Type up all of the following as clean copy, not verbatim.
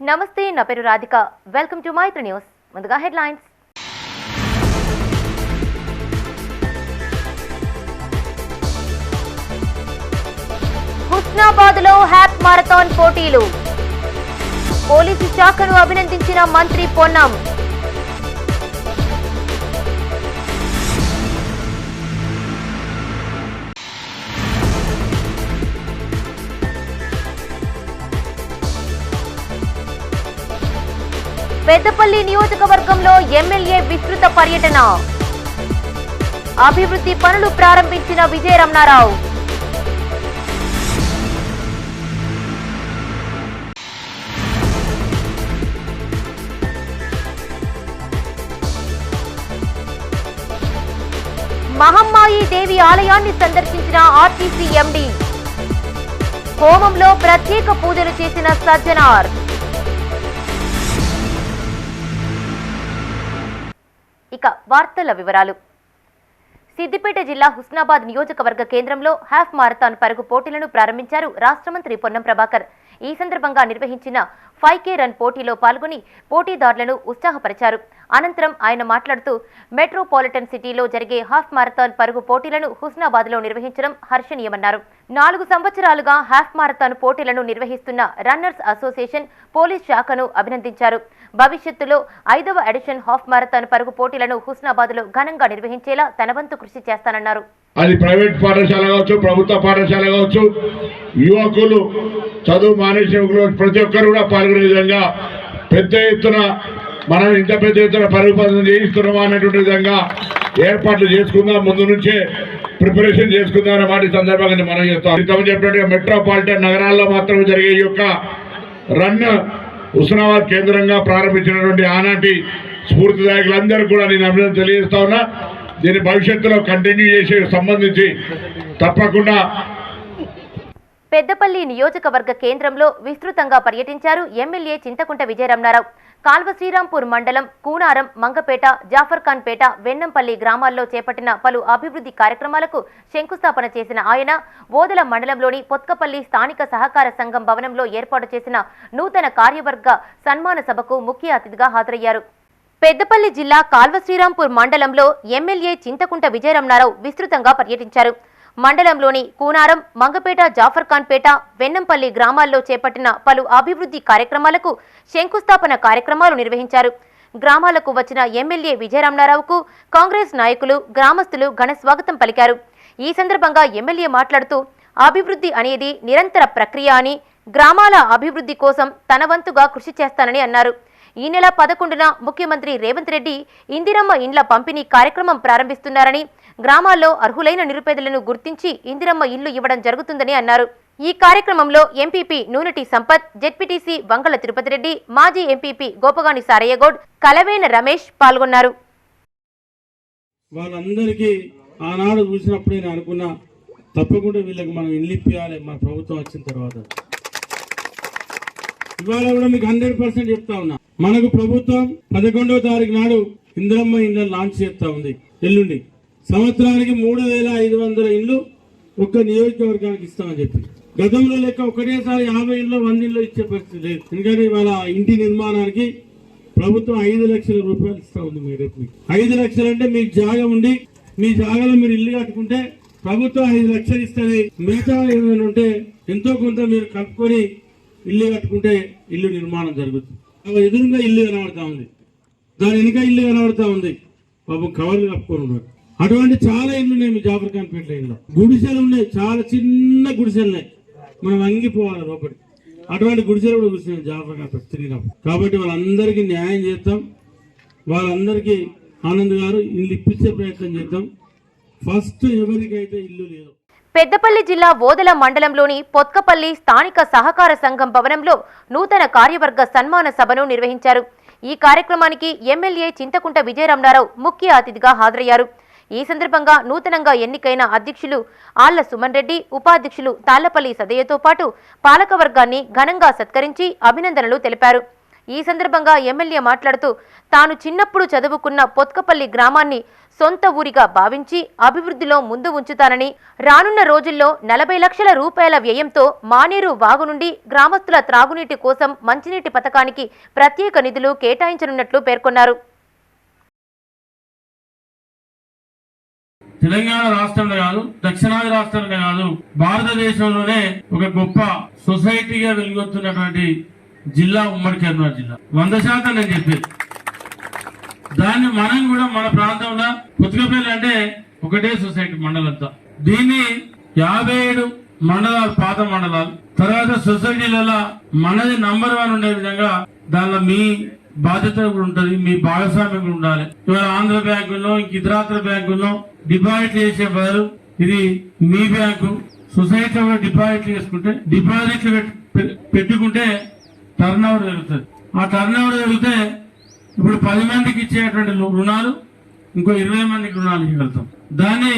నమస్తే, నా పేరు Radhika. Welcome to Maitri news. ముందుగా హెడ్లైన్స్. హుస్నాబాద్లో హ్యాప్ మారథాన్ పోటీలు. పోలీసు శాఖను అభినందించిన మంత్రి పొన్నం. పెద్దపల్లి నియోజకవర్గంలో ఎమ్మెల్యే విస్తృత పర్యటన. అభివృద్ధి పనులు ప్రారంభించిన విజయ రమణారావు. మహమ్మాయి దేవి ఆలయాన్ని సందర్శించిన ఆర్టీసీ ఎండీ. హోమంలో ప్రత్యేక పూజలు చేసిన సజ్జనార్. ఇక వార్తల వివరాలు. సిద్దిపేట జిల్లా హుస్నాబాద్ నియోజకవర్గ కేంద్రంలో హాఫ్ మారథాన్ పరుగు పోటీలను ప్రారంభించారు రాష్ట్ర మంత్రి పొన్నం ప్రభాకర్. ఈ సందర్భంగా నిర్వహించిన 5K రన్ పోటీలో పాల్గొని పోటీదారులను ఉత్సాహపరిచారు. అనంతరం ఆయన మాట్లాడుతూ మెట్రోపాలిటన్ సిటీలో జరిగే హాఫ్ మారథాన్ పరుగు పోటీలను హుస్నాబాద్లో నిర్వహించడం హర్షణీయమన్నారు. 4 సంవత్సరాలుగా హాఫ్ మారథాన్ పోటీలను నిర్వహిస్తున్న రన్నర్స్ అసోసియేషన్ పోలీస్ శాఖను అభినందించారు. భవిష్యత్తులో 5వ ఎడిషన్ హాఫ్ మారథాన్ పరుగు పోటీలను హుస్నాబాద్లో ఘనంగా నిర్వహించేలా తన వంతు కృషి చేస్తానన్నారు. అది ప్రైవేట్ పాఠశాల కావచ్చు, ప్రభుత్వ పాఠశాల కావచ్చు, యువకులు చదువు మానేసిన ప్రతి ఒక్కరు కూడా పాల్గొనే విధంగా పెద్ద ఎత్తున మనం ఇంత పెద్ద ఎత్తున పరుగు పనులు చేయిస్తున్నామా అనేటువంటి విధంగా ఏర్పాట్లు చేసుకుందాం, ముందు నుంచే ప్రిపరేషన్ చేసుకుందాం అనే మాట సందర్భంగా మనం చేస్తాం. ఇంతకు చెప్పినట్టుగా మెట్రోపాలిటన్ నగరాల్లో మాత్రమే జరిగే ఈ యొక్క రన్ హుస్నాబాద్ కేంద్రంగా ప్రారంభించినటువంటి ఆనాటి స్ఫూర్తిదాయకులందరూ కూడా నేను అభినందన తెలియజేస్తా ఉన్నా. దీని భవిష్యత్తులో కంటిన్యూ చేసే సంబంధించి తప్పకుండా. పెద్దపల్లి నియోజకవర్గ కేంద్రంలో విస్తృతంగా పర్యటించారు ఎమ్మెల్యే చింతకుంట విజయ రమణారావు. కాల్వ శ్రీరాంపూర్ మండలం కూనారం, మంగపేట, జాఫర్ఖాన్పేట, వెన్నంపల్లి గ్రామాల్లో చేపట్టిన పలు అభివృద్ధి కార్యక్రమాలకు శంకుస్థాపన చేసిన ఆయన ఓదల మండలంలోని పొత్కపల్లి స్థానిక సహకార సంఘం భవనంలో ఏర్పాటు చేసిన నూతన కార్యవర్గ సన్మాన సభకు ముఖ్య అతిథిగా హాజరయ్యారు. పెద్దపల్లి జిల్లా కాల్వ శ్రీరాంపూర్ మండలంలో ఎమ్మెల్యే చింతకుంట విజయ రమణారావు విస్తృతంగా పర్యటించారు. మండలంలోని కూనారం, మంగపేట, జాఫర్ఖాన్పేట, వెన్నంపల్లి గ్రామాల్లో చేపట్టిన పలు అభివృద్ధి కార్యక్రమాలకు శంకుస్థాపన కార్యక్రమాలు నిర్వహించారు. గ్రామాలకు వచ్చిన ఎమ్మెల్యే విజయ రమణారావుకు కాంగ్రెస్ నాయకులు, గ్రామస్తులు ఘన స్వాగతం పలికారు. ఈ సందర్భంగా ఎమ్మెల్యే మాట్లాడుతూ అభివృద్ధి అనేది నిరంతర ప్రక్రియ అని, గ్రామాల అభివృద్ధి కోసం తన వంతుగా కృషి చేస్తానని అన్నారు. ఈ నెల 11న ముఖ్యమంత్రి రేవంత్ రెడ్డి ఇందిరమ్మ ఇండ్ల పంపిణీ కార్యక్రమం ప్రారంభిస్తున్నారని, గ్రామాల్లో అర్హులైన నిరుపేదలను గుర్తించి ఇందిరమ్మ ఇల్లు ఇవ్వడం జరుగుతుందని అన్నారు. ఈ కార్యక్రమంలో ఎంపీపీ నూనెటి సంపత్, జెడ్పీటీసీ వంగల తిరుపతి రెడ్డి, మాజీ ఎంపీపీ గోపగాని సారయ్యగౌడ్, కలవేన రమేష్ పాల్గొన్నారు. వాళ్ళందరికీ ఆనాడు చూసినప్పుడు నేను అనుకున్నా తప్పకుండా వీళ్ళకి మనం ఇల్లు ఇప్పించాలి మన ప్రభుత్వం వచ్చిన తర్వాత. ఇవాళ కూడా మీకు 100% చెప్తా ఉన్నా, మనకు ప్రభుత్వం 11వ తారీఖు నాడు ఇందిరమ్మ ఇళ్ళ లాంచ్ చేస్తా ఉంది. ఎల్లుండి సంవత్సరానికి 3500 ఇళ్ళు ఒక్క నియోజకవర్గానికి ఇస్తామని చెప్పి, గతంలో లెక్క ఒకటేసారి 50 ఇళ్ళు 100 ఇళ్ళు ఇచ్చే పరిస్థితి లేదు. ఎందుకంటే ఇవాళ ఇంటి నిర్మాణానికి ప్రభుత్వం 5 లక్షల రూపాయలు ఇస్తా ఉంది. మీరు 5 లక్షలు అంటే మీకు జాగా ఉండి మీ జాగాలో మీరు ఇల్లు కట్టుకుంటే ప్రభుత్వం 5 లక్షలు ఇస్తుంది. మిగతా ఏమైనా ఉంటే ఎంతో కొంత మీరు కలుపుకొని ఇల్లు కట్టుకుంటే ఇల్లు నిర్మాణం జరుగుతుంది. ఎదురుగా ఇల్లు కనబడతా ఉంది, దాని వెనుక ఇల్లు కనబడతా ఉంది, పాపం కవర్లు కప్పుకొని ఉన్నారు. అటువంటి చాలా ఇల్లు ఉన్నాయి మీ జాఫర్ఖాన్పేట ఇల్లు. గుడిసెలు ఉన్నాయి, చాలా చిన్న గుడిసెలు ఉన్నాయి, మనం వంగిపోవాలి లోపలి. అటువంటి గుడిసెలు కూడా కూర్చున్నాయి జాఫర్ఖాన్పేట తిరిగినప్పుడు. కాబట్టి వాళ్ళందరికీ న్యాయం చేస్తాం, వాళ్ళందరికీ ఆనంద్ గారు ఇల్లు ఇప్పించే ప్రయత్నం చేద్దాం. ఫస్ట్ ఎవరికైతే ఇల్లు లేదు. పెద్దపల్లి జిల్లా ఓదల మండలంలోని పొత్కపల్లి స్థానిక సహకార సంఘం భవనంలో నూతన కార్యవర్గ సన్మాన సభను నిర్వహించారు. ఈ కార్యక్రమానికి ఎమ్మెల్యే చింతకుంట విజయ రమణారావు ముఖ్య అతిథిగా హాజరయ్యారు. ఈ సందర్భంగా నూతనంగా ఎన్నికైన అధ్యక్షులు ఆళ్ల సుమన్ రెడ్డి, ఉపాధ్యక్షులు తాళ్లపల్లి సదయ్యతో పాటు పాలకవర్గాన్ని ఘనంగా సత్కరించి అభినందనలు తెలిపారు. ఈ సందర్భంగా ఎమ్మెల్యే మాట్లాడుతూ తాను చిన్నప్పుడు చదువుకున్న పొత్కపల్లి గ్రామాన్ని సొంత ఊరిగా భావించి అభివృద్ధిలో ముందు ఉంచుతానని, రానున్న రోజుల్లో 40 లక్షల రూపాయల వ్యయంతో మానేరు వాగు నుండి గ్రామస్తుల త్రాగునీటి కోసం మంచినీటి పథకానికి ప్రత్యేక నిధులు కేటాయించనున్నట్లు పేర్కొన్నారు. తెలంగాణ రాష్ట్రంలో కాదు, దక్షిణాది రాష్ట్రంలో కాదు, భారతదేశంలోనే ఒక గొప్ప సొసైటీగా వెలుగొస్తున్నటువంటి జిల్లా ఉమ్మడి కరీంనగర్ జిల్లా. 100% నేను చెప్పేది. దాన్ని మనం కూడా మన ప్రాంతంలో పొత్తుకపల్లి అంటే ఒకటే సొసైటీ మండలంతా. దీన్ని 57 మండలాలు, పాత మండలాలు, తర్వాత సొసైటీలలో మనది నంబర్ 1 ఉండే విధంగా దానిలో మీ బాధ్యత కూడా ఉంటుంది, మీ భాగస్వామ్యం కూడా ఉండాలి. ఇవాళ ఆంధ్ర బ్యాంకుల్లో, ఇతరాత్ర బ్యాంకుల్లో డిపాజిట్ చేసే బదులు ఇది మీ బ్యాంకు సొసైటీలో డిపాజిట్ చేసుకుంటే, డిపాజిట్లు పెట్టుకుంటే టర్న్ ఓవర్ జరుగుతుంది. ఆ టర్న్ ఓవర్ జరిగితే ఇప్పుడు 10 మందికి ఇచ్చేటువంటి రుణాలు ఇంకో 20 మందికి రుణాలు ఇవ్వగలుగుతాం. దాన్ని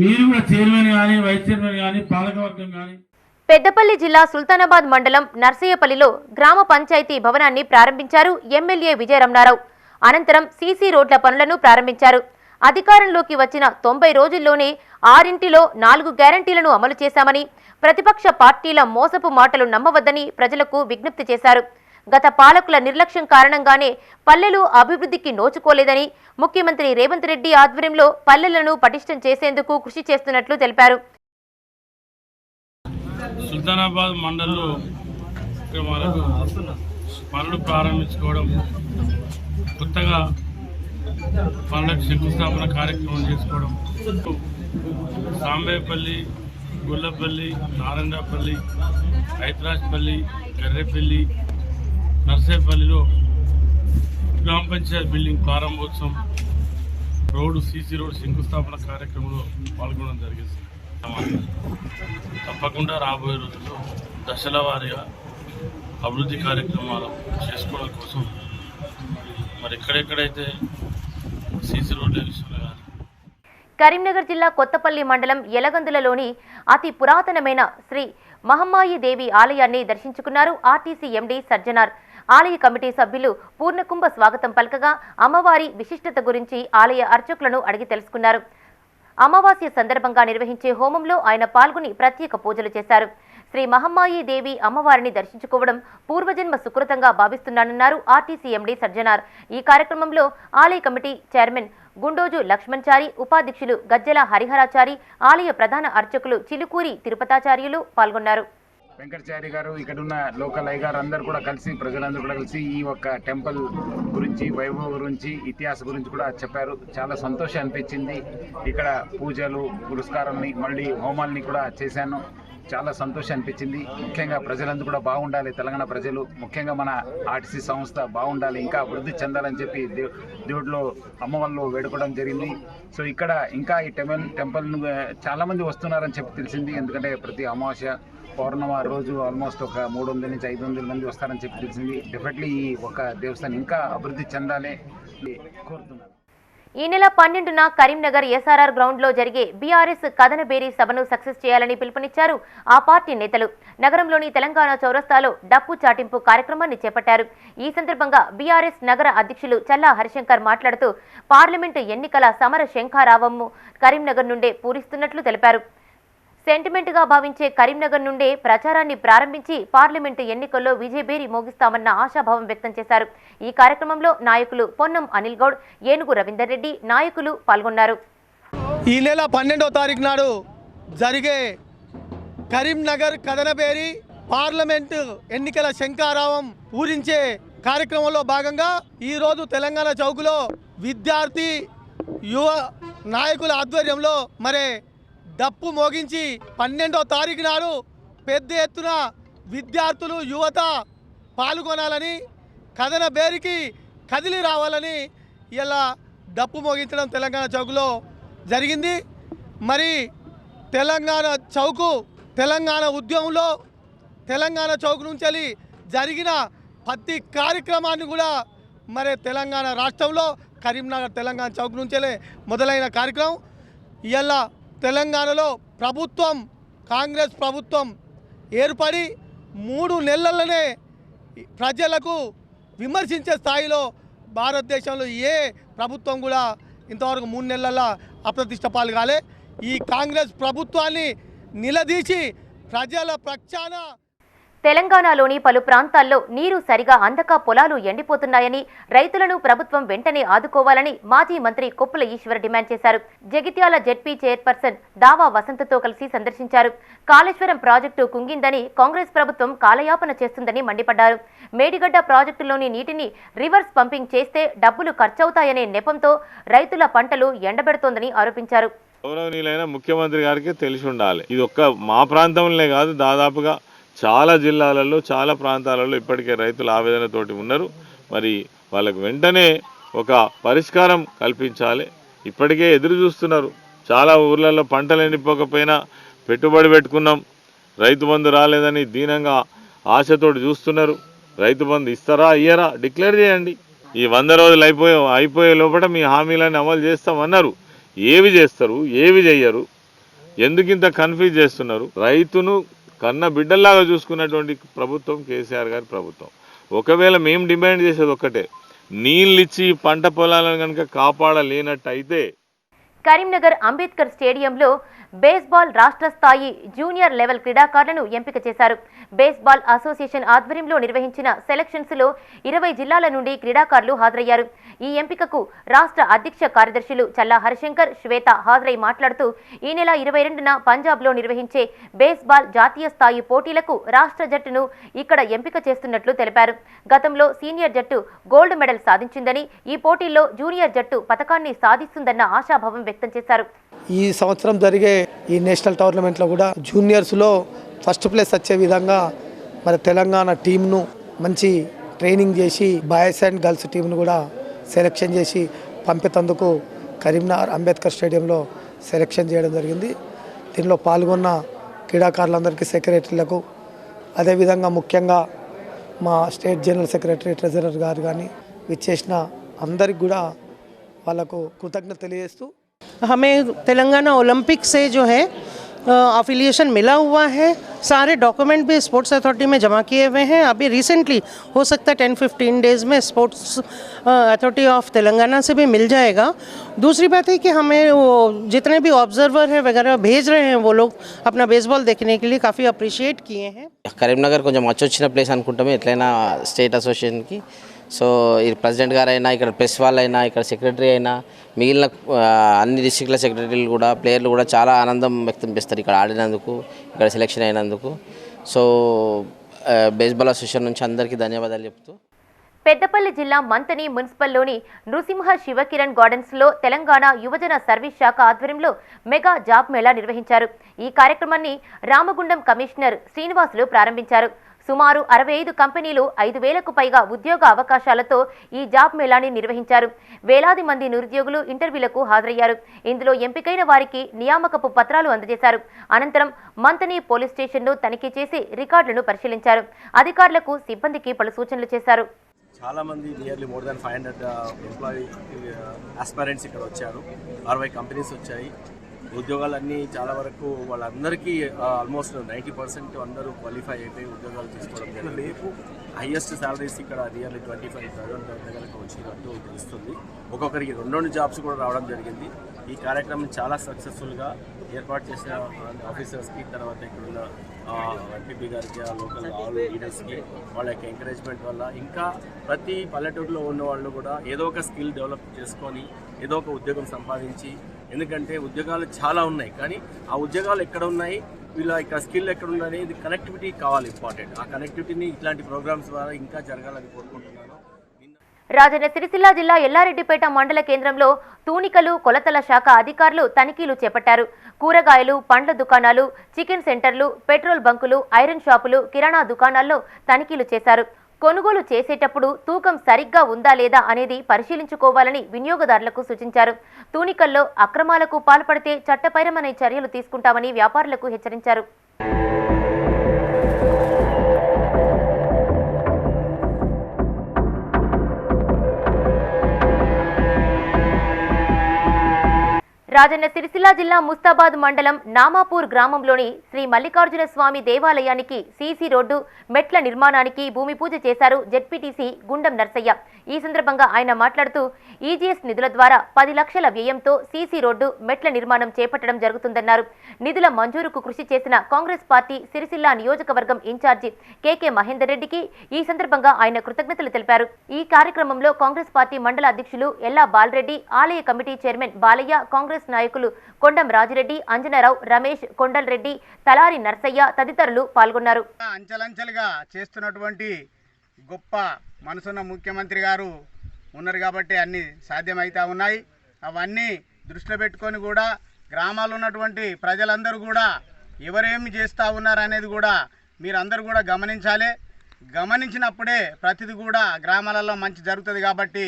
మీరు కూడా చైర్మన్ కానీ, వైస్ చైర్మన్ కానీ, పాలకవర్గం కానీ. పెద్దపల్లి జిల్లా సుల్తానాబాద్ మండలం నర్సయ్యపల్లిలో గ్రామ పంచాయతీ భవనాన్ని ప్రారంభించారు ఎమ్మెల్యే విజయరమణారావు. అనంతరం సీసీ రోడ్ల పనులను ప్రారంభించారు. అధికారంలోకి వచ్చిన 90 రోజుల్లోనే 6 4 గ్యారంటీలను అమలు చేశామని, ప్రతిపక్ష పార్టీల మోసపు మాటలు నమ్మవద్దని ప్రజలకు విజ్ఞప్తి చేశారు. గత పాలకుల నిర్లక్ష్యం కారణంగానే పల్లెలు అభివృద్ధికి నోచుకోలేదని, ముఖ్యమంత్రి రేవంత్ రెడ్డి ఆధ్వర్యంలో పల్లెలను పటిష్టం చేసేందుకు కృషి చేస్తున్నట్లు తెలిపారు. సుల్తానాబాద్ మండలంలో పనులు ప్రారంభించుకోవడం, కొత్తగా పనులకు శంకుస్థాపన కార్యక్రమం చేసుకోవడం, సాంబేపల్లి, గుల్లపల్లి, నారాయణపల్లి, హైదరాజ్పల్లి, గర్రెపల్లి, నర్సేపల్లిలో గ్రామ పంచాయతీ బిల్డింగ్ ప్రారంభోత్సవం, రోడ్డు సీసీ రోడ్డు శంకుస్థాపన కార్యక్రమంలో పాల్గొనడం జరిగింది. తప్పకుండా రాబోయే రోజుల్లో దశల వారీగా అభివృద్ధి కార్యక్రమాలు చేసుకోవడం కోసం మరి ఎక్కడెక్కడైతే సీసీ రోడ్ల విషయంలో కానీ. కరీంనగర్ జిల్లా కొత్తపల్లి మండలం యలగందులలోని అతి పురాతనమైన శ్రీ మహమ్మాయి దేవి ఆలయాన్ని దర్శించుకున్నారు ఆర్టీసీ ఎండీ సజ్జనార్. ఆలయ కమిటీ సభ్యులు పూర్ణకుంభ స్వాగతం పలకగా అమ్మవారి విశిష్టత గురించి ఆలయ అర్చకులను అడిగి తెలుసుకున్నారు. అమావాస్య సందర్భంగా నిర్వహించే హోమంలో ఆయన పాల్గొని ప్రత్యేక పూజలు చేశారు. శ్రీ మహమ్మాయి దేవి అమ్మవారిని దర్శించుకోవడం పూర్వజన్మ సుకృతంగా భావిస్తున్నానన్నారు ఆర్టీసీ ఎండీ సజ్జనార్. ఈ కార్యక్రమంలో ఆలయ కమిటీ చైర్మన్ గుండోజు లక్ష్మణ్చారి, ఉపాధ్యక్షులు గజ్జల హరిహరాచారి, ఆలయ ప్రధాన అర్చకులు చిలుకూరి తిరుపతాచార్యులు పాల్గొన్నారు. వెంకటాచారి గారు, ఇక్కడ ఉన్న లోకల్ అయ్య గారు అందరూ కూడా కలిసి, ప్రజలందరూ కూడా కలిసి ఈ ఒక్క టెంపుల్ గురించి, వైభవం గురించి, ఇతిహాసం గురించి కూడా చెప్పారు. చాలా సంతోషం అనిపించింది. ఇక్కడ పూజలు, పురస్కారాలని, మళ్ళీ హోమాలని కూడా చేశాను. చాలా సంతోషం అనిపించింది. ముఖ్యంగా ప్రజలందరూ కూడా బాగుండాలి, తెలంగాణ ప్రజలు, ముఖ్యంగా మన ఆర్టీసీ సంస్థ బాగుండాలి, ఇంకా అభివృద్ధి చెందాలని చెప్పి దేవుడిలో అమ్మవాళ్ళు వేడుకోవడం జరిగింది. సో ఇక్కడ ఇంకా ఈ టెంపుల్ చాలామంది వస్తున్నారని చెప్పి తెలిసింది. ఎందుకంటే ప్రతి అమావాస్య, పౌర్ణమ రోజు ఆల్మోస్ట్ ఒక 300 నుంచి 500 మంది వస్తారని చెప్పి తెలిసింది. డెఫినెట్లీ ఈ ఒక దేవస్థానం ఇంకా అభివృద్ధి చెందాలి కోరుతున్నాను. ఈ నెల 12న కరీంనగర్ ఎస్ఆర్ఆర్ గ్రౌండ్లో జరిగే బీఆర్ఎస్ కథనబేరీ సభను సక్సెస్ చేయాలని పిలుపునిచ్చారు ఆ పార్టీ నేతలు. నగరంలోని తెలంగాణ చౌరస్తాలో డప్పు చాటింపు కార్యక్రమాన్ని చేపట్టారు. ఈ సందర్భంగా బీఆర్ఎస్ నగర అధ్యక్షులు చల్లా హరిశంకర్ మాట్లాడుతూ పార్లమెంటు ఎన్నికల సమర శంఖారావము కరీంనగర్ నుండే పూరిస్తున్నట్లు తెలిపారు. సెంటిమెంట్గా భావించే కరీంనగర్ నుండే ప్రచారాన్ని ప్రారంభించి పార్లమెంటు ఎన్నికల్లో విజయభేరి మోగిస్తామన్న ఆశాభావం వ్యక్తం చేశారు. ఈ కార్యక్రమంలో నాయకులు పొన్నం అనిల్ గౌడ్, ఏనుగు రవీందర్ రెడ్డి నాయకులు పాల్గొన్నారు. ఈ నెల 12వ తారీఖు నాడు జరిగే కరీంనగర్ కథనబేరి పార్లమెంటు ఎన్నికల శంఖారావం పూరించే కార్యక్రమంలో భాగంగా ఈరోజు తెలంగాణ చౌక్లో విద్యార్థి యువ నాయకుల ఆధ్వర్యంలో మరి డప్పు మోగించి 12వ తారీఖు నాడు పెద్ద ఎత్తున విద్యార్థులు, యువత పాల్గొనాలని, కథనబేరికి కదిలి రావాలని ఇలా డప్పు మోగించడం తెలంగాణ చౌక్లో జరిగింది. మరి తెలంగాణ చౌకు, తెలంగాణ ఉద్యమంలో తెలంగాణ చౌక్ నుంచి జరిగిన ప్రతి కార్యక్రమాన్ని కూడా మరి తెలంగాణ రాష్ట్రంలో కరీంనగర్ తెలంగాణ చౌక్ నుంచే మొదలైన కార్యక్రమం. ఇలా తెలంగాణలో ప్రభుత్వం, కాంగ్రెస్ ప్రభుత్వం ఏర్పడి 3 నెలల్లోనే ప్రజలకు విమర్శించే స్థాయిలో భారతదేశంలో ఏ ప్రభుత్వం కూడా ఇంతవరకు 3 నెలల అప్రతిష్ట పాలు కాలే. ఈ కాంగ్రెస్ ప్రభుత్వాన్ని నిలదీసి ప్రజల పక్షాన తెలంగాణలోని పలు ప్రాంతాల్లో నీరు సరిగా అందక పొలాలు ఎండిపోతున్నాయని, రైతులను ప్రభుత్వం వెంటనే ఆదుకోవాలని మాజీ మంత్రి కొప్పుల ఈశ్వర్ డిమాండ్ చేశారు. జగిత్యాల జెడ్పీ చైర్పర్సన్ దావా వసంతతో కలిసి సందర్శించారు. కాళేశ్వరం ప్రాజెక్టు కుంగిందని, కాంగ్రెస్ ప్రభుత్వం కాలయాపన చేస్తుందని మండిపడ్డారు. మేడిగడ్డ ప్రాజెక్టులోని నీటిని రివర్స్ పంపింగ్ చేస్తే డబ్బులు ఖర్చవుతాయనే నెపంతో రైతుల పంటలు ఎండబెడుతోందని ఆరోపించారు. గౌరవనీయులైన ముఖ్యమంత్రి గారికి తెలిసి ఉండాలి. ఇది ఒక్క మా ప్రాంతంలోనే కాదు, దాదాపుగా చాలా జిల్లాలలో చాలా ప్రాంతాలలో ఇప్పటికే రైతులు ఆవేదనతోటి ఉన్నారు. మరి వాళ్ళకు వెంటనే ఒక పరిష్కారం కల్పించాలి. ఇప్పటికే ఎదురు చూస్తున్నారు. చాలా ఊర్లలో పంటలు ఎండిపోకపోయినా పెట్టుబడి పెట్టుకున్నాం, రైతు బంధు రాలేదని దీనంగా ఆశతోటి చూస్తున్నారు. రైతు బంధు ఇస్తారా ఇయ్యరా డిక్లేర్ చేయండి. ఈ 100 రోజులు అయిపోయే లోపల మీ హామీలను అమలు చేస్తామన్నారు. ఏవి చేస్తారు, ఏవి చెయ్యరు, ఎందుకింత కన్ఫ్యూజ్ చేస్తున్నారు? రైతును కన్న బిడ్డల్లాగా చూసుకున్నటువంటి ప్రభుత్వం కేసీఆర్ గారి ప్రభుత్వం. ఒకవేళ మేము డిమాండ్ చేసేది ఒక్కటే, నీళ్ళు ఇచ్చి పంట పొలాలను కనుక కాపాడలేనట్టయితే. కరీంనగర్ అంబేద్కర్ స్టేడియంలో బేస్బాల్ రాష్ట్ర స్థాయి జూనియర్ లెవెల్ క్రీడాకారులను ఎంపిక చేశారు. బేస్బాల్ అసోసియేషన్ ఆధ్వర్యంలో నిర్వహించిన సెలక్షన్స్లో 20 జిల్లాల నుండి క్రీడాకారులు హాజరయ్యారు. ఈ ఎంపికకు రాష్ట్ర అధ్యక్ష కార్యదర్శులు చల్లా హరిశంకర్, శ్వేత హాజరై మాట్లాడుతూ ఈ నెల 22న పంజాబ్లో నిర్వహించే బేస్బాల్ జాతీయ స్థాయి పోటీలకు రాష్ట్ర జట్టును ఇక్కడ ఎంపిక చేస్తున్నట్లు తెలిపారు. గతంలో సీనియర్ జట్టు గోల్డ్ మెడల్ సాధించిందని, ఈ పోటీల్లో జూనియర్ జట్టు పతకాన్ని సాధిస్తుందన్న ఆశాభావం వ్యక్తం చేశారు. ఈ సంవత్సరం జరిగే ఈ నేషనల్ టోర్నమెంట్లో కూడా జూనియర్స్లో ఫస్ట్ ప్లేస్ వచ్చే విధంగా మరి తెలంగాణ టీంను మంచి ట్రైనింగ్ చేసి బాయ్స్ అండ్ గర్ల్స్ టీంను కూడా సెలెక్షన్ చేసి పంపేందుకు కరీంనగర్ అంబేద్కర్ స్టేడియంలో సెలెక్షన్ చేయడం జరిగింది. దీనిలో పాల్గొన్న క్రీడాకారులందరికీ, సెక్రటరీలకు, అదేవిధంగా ముఖ్యంగా మా స్టేట్ జనరల్ సెక్రటరీ, ట్రెజరర్ గారు కానీ విచ్చేసిన అందరికి కూడా వాళ్ళకు కృతజ్ఞత తెలియజేస్తూ, हमें तेलंगाना ओलंपिक से जो है अफिलिएशन मिला हुआ है. सारे डॉक्यूमेंट भी स्पोर्ट्स अथॉरिटी में जमा किए हुए हैं. अभी रिसेंटली हो सकता है 10-15 डेज़ में स्पोर्ट्स अथॉरिटी ऑफ तेलंगाना से भी मिल जाएगा. दूसरी बात है कि हमें वो जितने भी ऑब्जर्वर हैं वगैरह भेज रहे हैं, वो लोग अपना बेसबॉल देखने के लिए काफ़ी अप्रिशिएट किए हैं. కరీంనగర్ కొంచెం మచ్చొచ్చిన ప్లేస్ అనుకుంటాము ఎట్లయినా స్టేట్ అసోసియేషన్కి. సో ఈ ప్రెసిడెంట్ గారు అయినా, ఇక్కడ ప్రెస్ వాళ్ళైనా, ఇక్కడ సెక్రటరీ అయినా, మిగిలిన అన్ని డిస్ట్రిక్ట్ల సెక్రటరీలు కూడా, ప్లేయర్లు కూడా చాలా ఆనందం వ్యక్తం చేస్తారు ఇక్కడ ఆడినందుకు, ఇక్కడ సెలెక్షన్ అయినందుకు. సో బేస్బాల్ అసోసియేషన్ నుంచి అందరికీ ధన్యవాదాలు చెప్తూ. పెద్దపల్లి జిల్లా మంతని మున్సిపల్లోని నృసింహ శివకిరణ్ గార్డెన్స్లో తెలంగాణ యువజన సర్వీస్ శాఖ ఆధ్వర్యంలో మెగా జాబ్ మేళా నిర్వహించారు. ఈ కార్యక్రమాన్ని రామగుండం కమిషనర్ శ్రీనివాసులు ప్రారంభించారు. సుమారు 65 కంపెనీలు 5,000కు పైగా ఉద్యోగ అవకాశాలతో ఈ జాబ్ మేళాని నిర్వహించారు. వేలాది మంది నిరుద్యోగులు ఇంటర్వ్యూలకు హాజరయ్యారు. ఇందులో ఎంపికైన వారికి నియామకపు పత్రాలు అందజేశారు. అనంతరం మంతని పోలీస్ స్టేషన్ను తనిఖీ చేసి రికార్డులను పరిశీలించారు. అధికారులకు, సిబ్బందికి పలు సూచనలు చేశారు. చాలా మంది నియర్లీ మోర్ దాన్ 500 ఎంప్లాయీ ఆస్పైరెంట్స్ ఇక్కడ వచ్చారు. 60 కంపెనీస్ వచ్చాయి. ఉద్యోగాలన్నీ చాలా వరకు వాళ్ళందరికీ ఆల్మోస్ట్ 90% అందరూ క్వాలిఫై అయిపోయి ఉద్యోగాలు తీసుకోవడం జరిగింది. హైయెస్ట్ శాలరీస్ ఇక్కడ నియర్లీ 25,000 దగ్గరకు వచ్చినట్టు తెలుస్తుంది. ఒక్కొక్కరికి 2 జాబ్స్ కూడా రావడం జరిగింది. ఈ కార్యక్రమం చాలా సక్సెస్ఫుల్గా ఏర్పాటు చేసిన ఆఫీసర్స్కి, తర్వాత ఇక్కడున్న ఎంపీపీ గారికి, ఆ లోకల్ ఆల్ లీడర్స్కి వాళ్ళ యొక్క ఎంకరేజ్మెంట్ వల్ల ఇంకా ప్రతి పల్లెటూరులో ఉన్న వాళ్ళు కూడా ఏదో ఒక స్కిల్ డెవలప్ చేసుకొని ఏదో ఒక ఉద్యోగం సంపాదించి, ఎందుకంటే ఉద్యోగాలు చాలా ఉన్నాయి కానీ ఆ ఉద్యోగాలు ఎక్కడ ఉన్నాయి, వీళ్ళ ఇక్కడ స్కిల్ ఎక్కడ ఉందని, ఇది కనెక్టివిటీ కావాలి ఇంపార్టెంట్. ఆ కనెక్టివిటీని ఇట్లాంటి ప్రోగ్రామ్స్ ద్వారా ఇంకా జరగాలని కోరుకుంటున్నాను. రాజన్న సిరిసిల్ల జిల్లా ఎల్లారెడ్డిపేట మండల కేంద్రంలో తూనికలు, కొలతల శాఖ అధికారులు తనిఖీలు చేపట్టారు. కూరగాయలు, పండ్ల దుకాణాలు, చికెన్ సెంటర్లు, పెట్రోల్ బంకులు, ఐరన్ షాపులు, కిరాణా దుకాణాల్లో తనిఖీలు చేశారు. కొనుగోలు చేసేటప్పుడు తూకం సరిగ్గా ఉందా లేదా అనేది పరిశీలించుకోవాలని వినియోగదారులకు సూచించారు. తూనికల్లో అక్రమాలకు పాల్పడితే చట్టపరమైన చర్యలు తీసుకుంటామని వ్యాపారులకు హెచ్చరించారు. రాజన్న సిరిసిల్ల జిల్లా ముస్తాబాద్ మండలం నామాపూర్ గ్రామంలోని శ్రీ మల్లికార్జున స్వామి దేవాలయానికి సీసీ రోడ్డు మెట్ల నిర్మాణానికి భూమి పూజ చేశారు జెడ్పీటీసీ గుండం నర్సయ్య. ఈ సందర్భంగా ఆయన మాట్లాడుతూ ఈజీఎస్ నిధుల ద్వారా 10 లక్షల వ్యయంతో సీసీ రోడ్డు మెట్ల నిర్మాణం చేపట్టడం జరుగుతుందన్నారు. నిధుల మంజూరుకు కృషి చేసిన కాంగ్రెస్ పార్టీ సిరిసిల్ల నియోజకవర్గం ఇన్ఛార్జి కేకే మహేందర్ రెడ్డికి ఈ సందర్భంగా ఆయన కృతజ్ఞతలు తెలిపారు. ఈ కార్యక్రమంలో కాంగ్రెస్ పార్టీ మండల అధ్యక్షులు ఎల్లా బాలరెడ్డి, ఆలయ కమిటీ చైర్మన్ బాలయ్య, కాంగ్రెస్ నాయకులు కొండం రాజిరెడ్డి, అంజనరావు, రమేష్, కొండల్ రెడ్డి, తలారి నర్సయ్య తదితరులు పాల్గొన్నారు. అంచెలంచెలుగా చేస్తున్నటువంటి గొప్ప మనసున్న ముఖ్యమంత్రి గారు ఉన్నారు కాబట్టి అన్నీ సాధ్యమవుతా ఉన్నాయి. అవన్నీ దృష్టిలో పెట్టుకొని కూడా గ్రామాల్లో ఉన్నటువంటి ప్రజలందరూ కూడా ఎవరేమి చేస్తూ ఉన్నారు అనేది కూడా మీరందరూ కూడా గమనించాలి. గమనించినప్పుడే ప్రతిదీ కూడా గ్రామాలలో మంచి జరుగుతుంది. కాబట్టి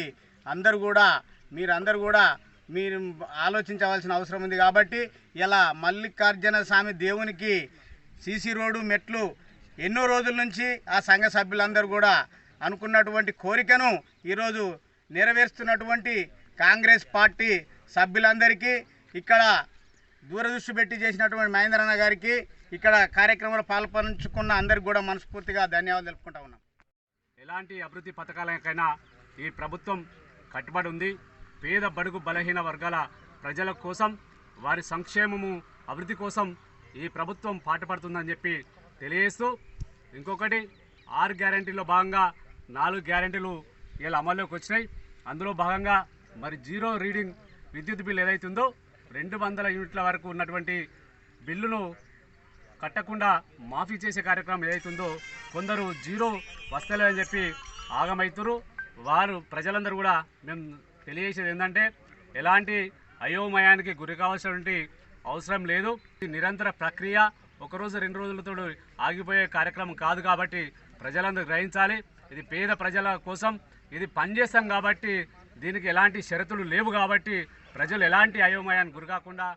మీరందరూ కూడా మీరు ఆలోచించవలసిన అవసరం ఉంది. కాబట్టి ఇలా మల్లికార్జున స్వామి దేవునికి సీసీ రోడ్డు మెట్లు ఎన్నో రోజుల నుంచి ఆ సంఘ సభ్యులందరూ కూడా అనుకున్నటువంటి కోరికను ఈరోజు నెరవేరుస్తున్నటువంటి కాంగ్రెస్ పార్టీ సభ్యులందరికీ, ఇక్కడ దూరదృష్టి పెట్టి చేసినటువంటి మహేంద్రన్న గారికి, ఇక్కడ కార్యక్రమంలో పాల్పంచుకున్న అందరికి కూడా మనస్ఫూర్తిగా ధన్యవాదాలు తెలుపుకుంటా ఉన్నాం. ఎలాంటి అభివృద్ధి పథకాలకైనా ఈ ప్రభుత్వం కట్టుబడి ఉంది. పేద బడుగు బలహీన వర్గాల ప్రజల కోసం, వారి సంక్షేమము అభివృద్ధి కోసం ఈ ప్రభుత్వం పాటుపడుతుందని చెప్పి తెలియజేస్తూ, ఇంకొకటి 6 గ్యారెంటీలో భాగంగా 4 గ్యారెంటీలు ఇలా అమల్లోకి వచ్చినాయి. అందులో భాగంగా మరి 0 రీడింగ్ విద్యుత్ బిల్లు ఏదైతుందో 200 యూనిట్ల వరకు ఉన్నటువంటి బిల్లును కట్టకుండా మాఫీ చేసే కార్యక్రమం ఏదైతుందో కొందరు 0 వస్తలేదని చెప్పి ఆగమవుతారు. వారు ప్రజలందరూ కూడా మేము తెలియజేసేది ఏంటంటే ఎలాంటి అయోమయానికి గురి కావాల్సినటువంటి అవసరం లేదు. నిరంతర ప్రక్రియ, ఒకరోజు 2 రోజులతో ఆగిపోయే కార్యక్రమం కాదు. కాబట్టి ప్రజలందరూ గ్రహించాలి, ఇది పేద ప్రజల కోసం ఇది పనిచేస్తాం. కాబట్టి దీనికి ఎలాంటి షరతులు లేవు. కాబట్టి ప్రజలు ఎలాంటి అయోమయానికి గురికాకుండా.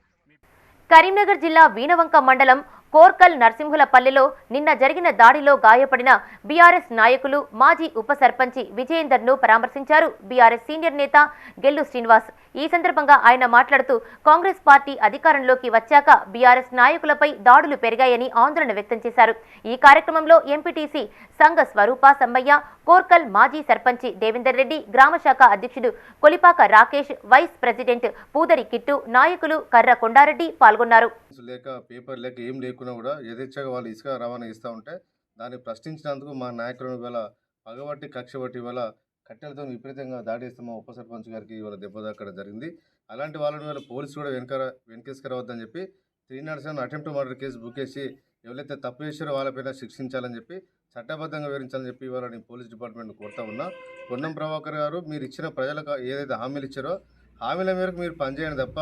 కరీంనగర్ జిల్లా వీణవంక మండలం కోర్కల్ నరసింహులపల్లెలో నిన్న జరిగిన దాడిలో గాయపడిన బీఆర్ఎస్ నాయకులు మాజీ ఉప సర్పంచి విజయేందర్ను పరామర్శించారు బీఆర్ఎస్ సీనియర్ నేత గెల్లు శ్రీనివాస్. ఈ సందర్భంగా ఆయన మాట్లాడుతూ కాంగ్రెస్ పార్టీ అధికారంలోకి వచ్చాక బీఆర్ఎస్ నాయకులపై దాడులు పెరిగాయని ఆందోళన వ్యక్తం చేశారు. ఈ కార్యక్రమంలో ఎంపీటీసీ సంఘ స్వరూప సమ్మయ్య, కోర్కల్ మాజీ సర్పంచి దేవేందర్ రెడ్డి, గ్రామ శాఖ అధ్యక్షుడు కొలిపాక రాకేష్, వైస్ ప్రెసిడెంట్ పూదరి కిట్టు, నాయకులు కర్ర కొండారెడ్డి పాల్గొన్నారు. లేక పేపర్ లేక ఏం లేకున్నా కూడా యథేచ్ఛగా వాళ్ళు ఇసుక రవాణా ఇస్తూ ఉంటే దాన్ని ప్రశ్నించినందుకు మా నాయకులను ఇవాళ పగబట్టి కక్షబట్టి ఇవాళ కట్టెలతో విపరీతంగా దాడి చేస్తే మా ఉప సర్పంచ్ గారికి ఇవాళ దెబ్బ దాకడం జరిగింది. అలాంటి వాళ్ళని ఇవాళ పోలీసులు కూడా వెనకేసుకురావద్దని చెప్పి 307 అటెంప్ట్ మర్డర్ కేసు బుక్ చేసి ఎవరైతే తప్పు చేశారో వాళ్ళపైన శిక్షించాలని చెప్పి చట్టబద్ధంగా వివరించాలని చెప్పి ఇవాళ నేను పోలీస్ డిపార్ట్మెంట్ కోరుతా ఉన్నా. పొన్నం ప్రభాకర్ గారు మీరు ఇచ్చిన ప్రజలకు ఏదైతే హామీలు ఇచ్చారో హామీల మేరకు మీరు పనిచేయండి తప్ప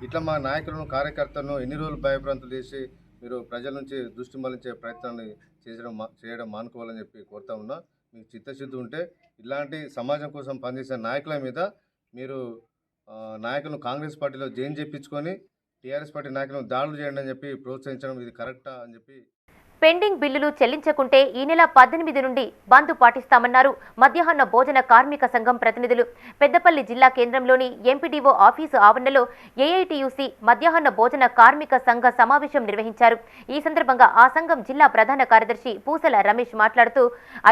ఇట్లా మా నాయకులను కార్యకర్తలను ఎన్ని రోజులు భయభ్రాంతులు చేసి మీరు ప్రజల నుంచి దృష్టి మళ్లించే ప్రయత్నాన్ని చేయడం మానుకోవాలని చెప్పి కోరుతా ఉన్నా. మీకు చిత్తశుద్ధి ఉంటే ఇలాంటి సమాజం కోసం పనిచేసే నాయకుల మీద మీరు నాయకులను కాంగ్రెస్ పార్టీలో జాయిన్ చేయించుకొని టీఆర్ఎస్ పార్టీ నాయకులను దాడులు చేయండి అని చెప్పి ప్రోత్సహించడం ఇది కరెక్టా అని చెప్పి. పెండింగ్ బిల్లులు చెల్లించకుంటే ఈ నెల 18 నుండి బంద్ పాటిస్తామన్నారు మధ్యాహ్న భోజన కార్మిక సంఘం ప్రతినిధులు. పెద్దపల్లి జిల్లా కేంద్రంలోని ఎంపీడీఓ ఆఫీసు ఆవరణలో ఏఐటీయూసీ మధ్యాహ్న భోజన కార్మిక సంఘ సమావేశం నిర్వహించారు. ఈ సందర్భంగా ఆ సంఘం జిల్లా ప్రధాన కార్యదర్శి పూసల రమేష్ మాట్లాడుతూ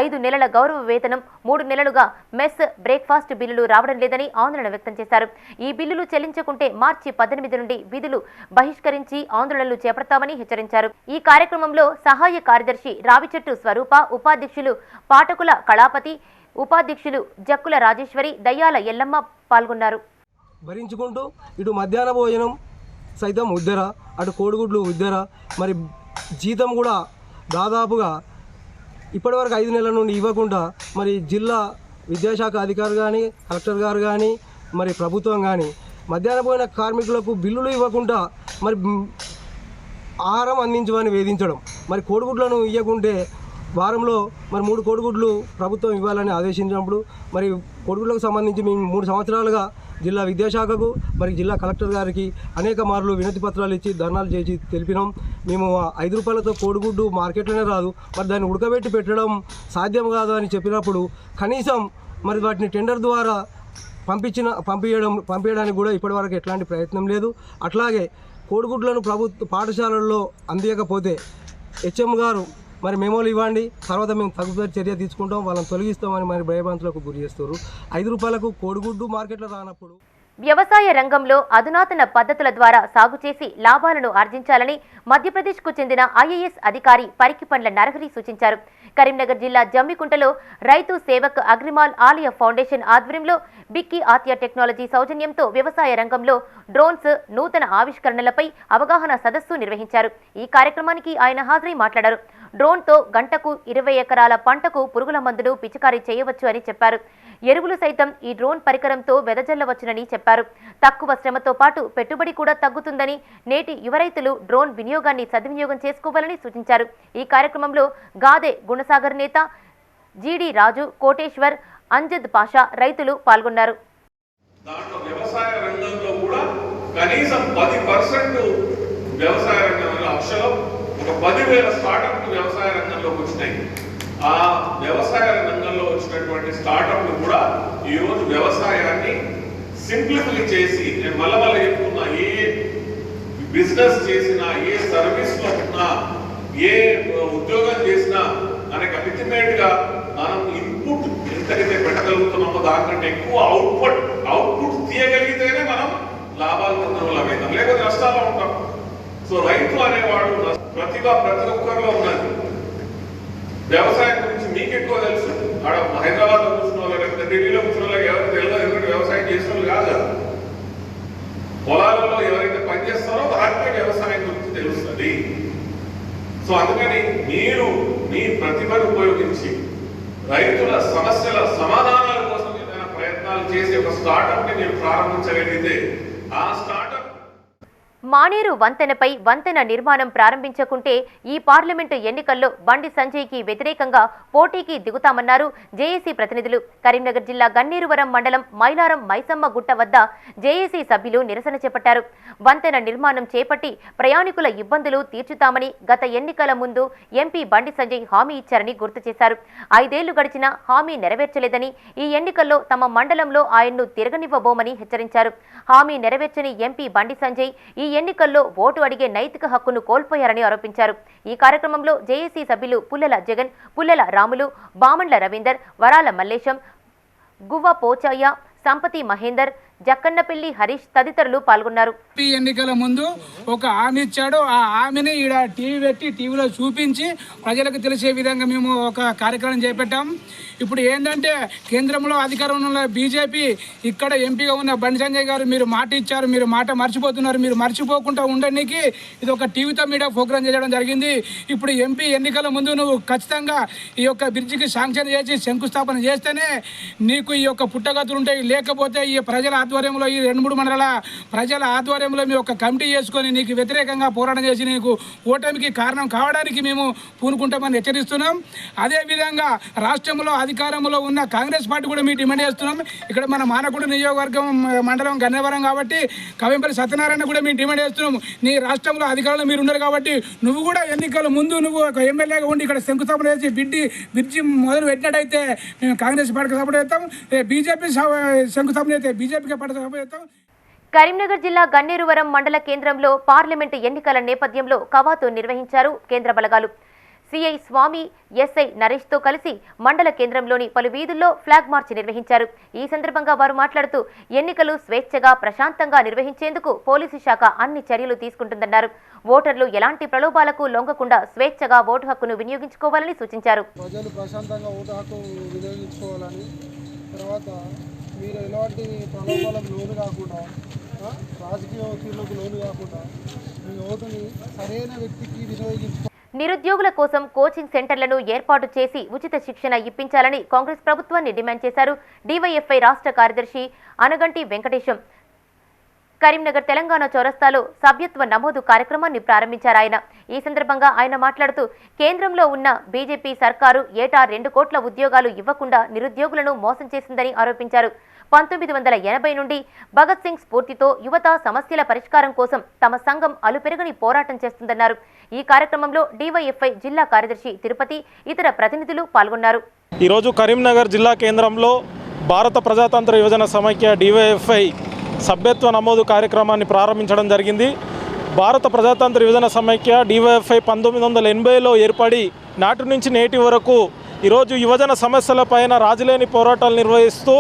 5 నెలల గౌరవ వేతనం, 3 నెలలుగా మెస్, బ్రేక్ఫాస్ట్ బిల్లులు రావడం లేదని ఆందోళన వ్యక్తం చేశారు. ఈ బిల్లులు చెల్లించకుంటే మార్చి 18 నుండి విధులు బహిష్కరించి ఆందోళనలు చేపడతామని హెచ్చరించారు. ఈ కార్యక్రమంలో సహాయ కార్యదర్శి రావిచెట్టు స్వరూప, ఉపాధ్యక్షులు పాటకుల కళాపతి, ఉపాధ్యక్షులు జక్కుల రాజేశ్వరి, దయ్యాల ఎల్లమ్మ పాల్గొన్నారు. భరించుకుంటూ ఇటు మధ్యాహ్న భోజనం సైతం ఉద్దర, అటు కోడిగుడ్లు ఉద్దర, మరి జీతం కూడా దాదాపుగా ఇప్పటివరకు 5 నెలల నుండి ఇవ్వకుండా మరి జిల్లా విద్యాశాఖ అధికారులు కానీ, కలెక్టర్ గారు కానీ, మరి ప్రభుత్వం కానీ మధ్యాహ్న భోజన కార్మికులకు బిల్లులు ఇవ్వకుండా మరి ఆహారం అందించమని వేధించడం, మరి కోడిగుడ్లను ఇవ్వకుంటే వారంలో మరి 3 కోడిగుడ్లు ప్రభుత్వం ఇవ్వాలని ఆదేశించినప్పుడు మరి కోడిగుడ్లకు సంబంధించి మేము 3 సంవత్సరాలుగా జిల్లా విద్యాశాఖకు మరి జిల్లా కలెక్టర్ గారికి అనేక మార్లు వినతి పత్రాలు ఇచ్చి ధర్నాలు చేసి తెలిపినాం. మేము 5 రూపాయలతో కోడిగుడ్డు మార్కెట్లోనే రాదు, మరి దాన్ని ఉడకబెట్టి పెట్టడం సాధ్యం కాదు అని చెప్పినప్పుడు కనీసం మరి వాటిని టెండర్ ద్వారా పంపించడానికి కూడా ఇప్పటివరకు ఎట్లాంటి ప్రయత్నం లేదు. అట్లాగే కోడిగుడ్లను ప్రభుత్వ పాఠశాలల్లో అందించకపోతే హెచ్ఎం గారు మరి మెమోలు ఇవ్వండి, తర్వాత మేము తదుపరి చర్య తీసుకుంటాం, వాళ్ళని తొలగిస్తామని మరి భయభ్రాంతులకు గురి చేస్తారు. 5 రూపాయలకు కోడిగుడ్డు మార్కెట్లో రానప్పుడు వ్యవసాయ రంగంలో అధునాతన పద్ధతుల ద్వారా సాగు చేసి లాభాలను ఆర్జించాలని మధ్యప్రదేశ్కు చెందిన ఐఏఎస్ అధికారి పరికిపండ్ల నరహరి సూచించారు. కరీంనగర్ జిల్లా జమ్మికుంటలో రైతు సేవక్ అగ్రిమాల్ ఆలయ ఫౌండేషన్ ఆధ్వర్యంలో బిక్కీ ఆత్య టెక్నాలజీ సౌజన్యంతో వ్యవసాయ రంగంలో డ్రోన్స్ నూతన ఆవిష్కరణలపై అవగాహన సదస్సు నిర్వహించారు. ఈ కార్యక్రమానికి ఆయన హాజరై మాట్లాడారు. డ్రోన్తో గంటకు 20 ఎకరాల పంటకు పురుగుల మందును పిచికారీ చేయవచ్చు అని చెప్పారు. ఎరువులు సైతం ఈ డ్రోన్ పరికరంతో వెదజల్లవచ్చునని చెప్పారు. తక్కువ శ్రమతో పాటు పెట్టుబడి కూడా తగ్గుతుందని, నేటి యువ రైతులు డ్రోన్ వినియోగాన్ని సద్వినియోగం చేసుకోవాలని సూచించారు. ఈ కార్యక్రమంలో గాదే గుణసాగర్ నేత జీడి రాజు, కోటేశ్వర్, అంజద్ పాషా రైతులు పాల్గొన్నారు. దాంట్లో వ్యవసాయ రంగంలో కూడా కనీసం 10% వ్యవసాయ రంగంలో అక్షరం ఒక 10,000 స్టార్టప్లు వ్యవసాయ రంగంలోకి వచ్చినాయి. ఆ వ్యవసాయ రంగంలో వచ్చినటువంటి స్టార్టప్లు కూడా ఈరోజు వ్యవసాయాన్ని సింప్లిఫై చేసి, నేను మళ్ళీ చెప్తున్నా, ఏ బిజినెస్ చేసినా, ఏ సర్వీస్లో ఉన్నా, ఏ ఉద్యోగం చేసినా మనకి అల్టిమేట్ గా మనం ఇన్పుట్ ఎంతైతే పెట్టగలుగుతున్నామో దానికంటే ఎక్కువ అవుట్పుట్ తీయగలిగితేనే మనం లాభాలు పొందగలుగుతాం, లేకపోతే నష్టాల్లో ఉంటాం. సో రైతు అనేవాడు ప్రతి ఒక్కరిలో ఉన్నది. వ్యవసాయం గురించి మీకు ఎక్కువ తెలుసు. ఆడ హైదరాబాద్లో కూర్చున్న వాళ్ళు, లేకపోతే ఢిల్లీలో కూర్చున్న వాళ్ళకి ఎవరికి తెలియదు, ఎందుకంటే వ్యవసాయం చేసిన వాళ్ళు కాదు. పొలాలలో ఎవరైతే పనిచేస్తారో వారికే వ్యవసాయం గురించి తెలుస్తుంది. సో అందుకని మీరు మీ ప్రతిభను ఉపయోగించి రైతుల సమస్యల సమాధానాల కోసం ఏదైనా ప్రయత్నాలు చేసి ఒక స్టార్టప్ ని మీరు ప్రారంభించగలిగితే ఆ స్టార్టప్ మానేరు వంతెనపై వంతెన నిర్మాణం ప్రారంభించకుంటే ఈ పార్లమెంటు ఎన్నికల్లో బండి సంజయ్కి వ్యతిరేకంగా పోటీకి దిగుతామన్నారు జేఏసీ ప్రతినిధులు. కరీంనగర్ జిల్లా గన్నేరువరం మండలం మైలారం మైసమ్మ గుట్ట వద్ద జేఏసీ సభ్యులు నిరసన చేపట్టారు. వంతెన నిర్మాణం చేపట్టి ప్రయాణికుల ఇబ్బందులు తీర్చుతామని గత ఎన్నికల ముందు ఎంపీ బండి సంజయ్ హామీ ఇచ్చారని గుర్తు చేశారు. 5 ఏళ్లు గడిచినా హామీ నెరవేర్చలేదని, ఈ ఎన్నికల్లో తమ మండలంలో ఆయన్ను తిరగనివ్వబోమని హెచ్చరించారు. హామీ నెరవేర్చని ఎంపీ బండి సంజయ్ ఈ ఎన్నికల్లో ఓటు అడిగే నైతిక హక్కును కోల్పోయారని ఆరోపించారు. ఈ కార్యక్రమంలో జేఏసీ సభ్యులు పుల్లెల జగన్, పుల్లెల రాములు, బామండ్ల రవీందర్, వరాల మల్లేశం, గువ్వ పోచయ్య, సంపతి మహేందర్, జక్కన్నపల్లి హరీష్ తదితరులు పాల్గొన్నారు. ఎన్నికల ముందు ఒక హామీ ఇచ్చాడు. ఆ హామీని ఈడ టీవీ పెట్టి టీవీలో చూపించి ప్రజలకు తెలిసే విధంగా మేము ఒక కార్యక్రమం చేపట్టాం. ఇప్పుడు ఏంటంటే కేంద్రంలో అధికారంలో ఉన్న బీజేపీ, ఇక్కడ ఎంపీగా ఉన్న బండి సంజయ్ గారు మీరు మాట ఇచ్చారు, మీరు మాట మర్చిపోతున్నారు. మీరు మర్చిపోకుండా ఉండడానికి ఇది ఒక టీవీతో మీడియా ప్రోగ్రాం చేయడం జరిగింది. ఇప్పుడు ఎంపీ ఎన్నికల ముందు నువ్వు ఖచ్చితంగా ఈ యొక్క బ్రిడ్జికి శాంక్షన్ చేసి శంకుస్థాపన చేస్తేనే నీకు ఈ యొక్క పుట్టగతులు ఉంటాయి. లేకపోతే ఈ ప్రజల ఆధ్వర్యంలో, ఈ 2-3 మండల ప్రజల ఆధ్వర్యంలో మీ ఒక కమిటీ చేసుకొని నీకు వ్యతిరేకంగా పోరాటం చేసి నీకు ఓటమికి కారణం కావడానికి మేము పూనుకుంటామని హెచ్చరిస్తున్నాం. అదేవిధంగా రాష్ట్రంలో అధికారంలో ఉన్న కాంగ్రెస్ పార్టీ కూడా మేము డిమాండ్ చేస్తున్నాం. ఇక్కడ మన మానకొండ నియోజకవర్గం మండలం గన్నవరం కాబట్టి కవింపల్లి సత్యనారాయణ కూడా మేము డిమాండ్ చేస్తున్నాం. నీ రాష్ట్రంలో అధికారంలో మీరు ఉన్నారు కాబట్టి నువ్వు కూడా ఎన్నికల ముందు నువ్వు ఒక ఎమ్మెల్యేగా ఉండి ఇక్కడ శంకుస్థాపన చేసి బ్రిడ్జి మొదలు పెట్టినట్టయితే మేము కాంగ్రెస్ పార్టీకి సపోర్ట్ చేస్తాం. బీజేపీ శంకుస్థాపన అయితే బీజేపీకి సపోర్ట్ చేస్తాం. కరీంనగర్ జిల్లా గన్నేరువరం మండల కేంద్రంలో పార్లమెంటు ఎన్నికల నేపథ్యంలో కవాతు నిర్వహించారు కేంద్ర బలగాలు. సిఐ స్వామి, ఎస్ఐ నరేష్తో కలిసి మండల కేంద్రంలోని పలు వీధుల్లో ఫ్లాగ్ మార్చ్ నిర్వహించారు. ఈ సందర్భంగా వారు మాట్లాడుతూ ఎన్నికలు స్వేచ్ఛగా ప్రశాంతంగా నిర్వహించేందుకు పోలీసు శాఖ అన్ని చర్యలు తీసుకుంటుందన్నారు. ఓటర్లు ఎలాంటి ప్రలోభాలకు లొంగకుండా స్వేచ్ఛగా ఓటు హక్కును వినియోగించుకోవాలని సూచించారు. ప్రజలు ప్రశాంతంగా ఓటు హక్కు వినియోగించుకోవాలని, తర్వాత మీరు ఎలాంటి ప్రలోభాలకు లోను కాకుండా, రాజకీయ ఒత్తిళ్లకు లోను కాకుండా మీ ఓటుని సరైన వ్యక్తికి వినియోగించుకో. నిరుద్యోగుల కోసం కోచింగ్ సెంటర్లను ఏర్పాటు చేసి ఉచిత శిక్షణ ఇప్పించాలని కాంగ్రెస్ ప్రభుత్వాన్ని డిమాండ్ చేశారు డివైఎఫ్ఐ రాష్ట్ర కార్యదర్శి అనగంటి వెంకటేశం. కరీంనగర్ తెలంగాణ చౌరస్తాలో సభ్యత్వ నమోదు కార్యక్రమాన్ని ప్రారంభించారు ఆయన. ఈ సందర్భంగా ఆయన మాట్లాడుతూ కేంద్రంలో ఉన్న బీజేపీ సర్కారు ఏటా 2 కోట్ల ఉద్యోగాలు ఇవ్వకుండా నిరుద్యోగులను మోసం చేసిందని ఆరోపించారు. 1980 నుండి భగత్ సింగ్ స్ఫూర్తితో యువత సమస్యల పరిష్కారం కోసం తమ సంఘం అలుపెరగని పోరాటం చేస్తుందన్నారు. ఈ కార్యక్రమంలో డివైఎఫ్ఐ జిల్లా కార్యదర్శి తిరుపతి, ఇతర ప్రతినిధులు పాల్గొన్నారు. ఈరోజు కరీంనగర్ జిల్లా కేంద్రంలో భారత ప్రజాతంత్ర యువజన సమైక్య డివైఎఫ్ఐ సభ్యత్వ నమోదు కార్యక్రమాన్ని ప్రారంభించడం జరిగింది. భారత ప్రజాతంత్ర యువజన సమైక్య డివైఎఫ్ఐ 1980లో ఏర్పడి నాటి నుంచి నేటి వరకు ఈరోజు యువజన సమస్యలపైన రాజులేని పోరాటాలు నిర్వహిస్తూ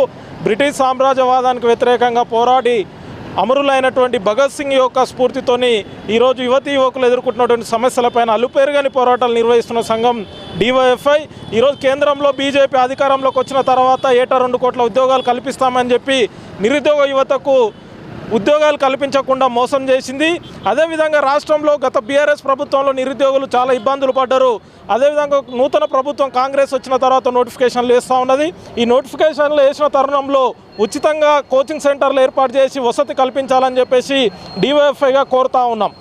బ్రిటిష్ సామ్రాజ్యవాదానికి వ్యతిరేకంగా పోరాడి అమరులైనటువంటి భగత్ సింగ్ యొక్క స్ఫూర్తితోని ఈరోజు యువతీ యువకులు ఎదుర్కొంటున్నటువంటి సమస్యలపైన అలుపేరుగాని పోరాటాలు నిర్వహిస్తున్న సంఘం డివైఎఫ్ఐ ఈరోజు కేంద్రంలో బీజేపీ అధికారంలోకి వచ్చిన తర్వాత ఏటా 2 కోట్ల ఉద్యోగాలు కల్పిస్తామని చెప్పి నిరుద్యోగ యువతకు ఉద్యోగాలు కల్పించకుండా మోసం చేసింది. అదేవిధంగా రాష్ట్రంలో గత బీఆర్ఎస్ ప్రభుత్వంలో నిరుద్యోగులు చాలా ఇబ్బందులు పడ్డారు. అదేవిధంగా నూతన ప్రభుత్వం కాంగ్రెస్ వచ్చిన తర్వాత నోటిఫికేషన్లు వేస్తూ ఉన్నది. ఈ నోటిఫికేషన్లు వేసిన తరుణంలో ఉచితంగా కోచింగ్ సెంటర్లు ఏర్పాటు చేసి వసతి కల్పించాలని చెప్పేసి డివైఎఫ్ఐగా కోరుతా ఉన్నాం.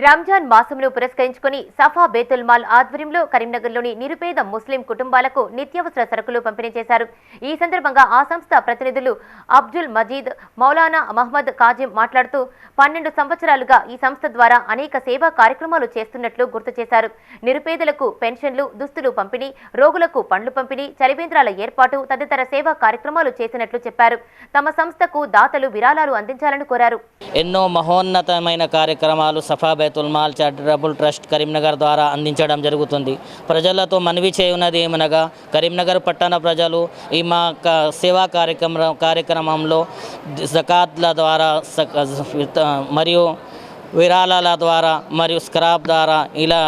రంజాన్ మాసంను పురస్కరించుకుని సఫా బేతుల్ మాల్ ఆధ్వర్యంలో కరీంనగర్లోని నిరుపేద ముస్లిం కుటుంబాలకు నిత్యావసర సరుకులు పంపిణీ చేశారు. ఈ సందర్భంగా ఆ సంస్థ ప్రతినిధులు అబ్దుల్ మజీద్, మౌలానా మహ్మద్ కాజిం మాట్లాడుతూ 12 సంవత్సరాలుగా ఈ సంస్థ ద్వారా అనేక సేవా కార్యక్రమాలు చేస్తున్నట్లు గుర్తు చేశారు. నిరుపేదలకు పెన్షన్లు, దుస్తులు పంపిణీ, రోగులకు పండ్లు పంపిణీ, చలివేంద్రాల ఏర్పాటు తదితర సేవా కార్యక్రమాలు చేసినట్లు చెప్పారు. తమ సంస్థకు దాతలు విరాళాలు అందించాలని కోరారు. ఎన్నో మహోన్నతమైన కార్యక్రమాలు సఫా బైతుల్ మాల్ చారిటబుల్ ట్రస్ట్ కరీంనగర్ ద్వారా అందించడం జరుగుతుంది. ప్రజలతో మనవి చేయనది ఏమనగా కరీంనగర్ పట్టణ ప్రజలు ఈ మా సేవా కార్యక్రమంలో జకాత్ల ద్వారా మరియు విరాళాల ద్వారా మరియు స్క్రాప్ ద్వారా ఇలా